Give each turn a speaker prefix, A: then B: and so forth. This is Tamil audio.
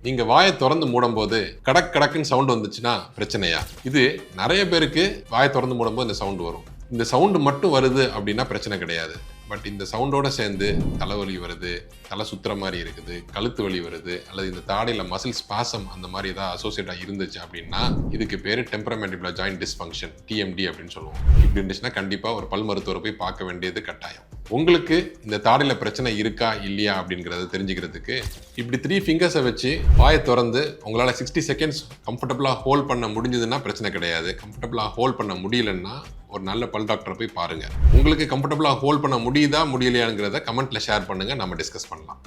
A: நீங்க வாயை திறந்து மூடும்போது கடக் கடக்குன்னு சவுண்ட் வந்துச்சுன்னா பிரச்சனையா? இது நிறைய பேருக்கு வாயை திறந்து மூடும்போது இந்த சவுண்ட் வரும். இந்த சவுண்டு மட்டும் வருது அப்படின்னா பிரச்சனை கிடையாது. பட் இந்த சவுண்டோட சேர்ந்து தலைவலி வருது, தலை சுத்துற மாதிரி இருக்குது, கழுத்து வலி வருது, அல்லது இந்த தாடையில் மசில் ஸ்பாசம் அந்த மாதிரி ஏதாவது அசோசியேட்டாக இருந்துச்சு அப்படின்னா இதுக்கு பேர் டெம்பரமெண்டிபுலர் ஜாயிண்ட் டிஸ்ஃபங்க்ஷன், டிஎம்டி அப்படின்னு சொல்லுவோம். இப்படி இருந்துச்சுன்னா கண்டிப்பாக ஒரு பல் மருத்துவரை போய் பார்க்க வேண்டியது கட்டாயம். உங்களுக்கு இந்த தாடையில் பிரச்சனை இருக்கா இல்லையா அப்படிங்கிறத தெரிஞ்சுக்கிறதுக்கு இப்படி 3 ஃபிங்கர்ஸை வச்சு வாயை திறந்து உங்களால் 60 செகண்ட்ஸ் கம்ஃபர்டபுளாக ஹோல்ட் பண்ண முடிஞ்சதுன்னா பிரச்சனை கிடையாது. கம்ஃபர்டபுளாக ஹோல்ட் பண்ண முடியலன்னா ஒரு நல்ல பல் டாக்டரை போய் பாருங்க. உங்களுக்கு கம்ஃபர்டபுளாக ஹோல்ட் பண்ண முடியுதா முடியலையாங்கிறத கமெண்ட்ல ஷேர் பண்ணுங்க, நம்ம டிஸ்கஸ் பண்ணலாம்.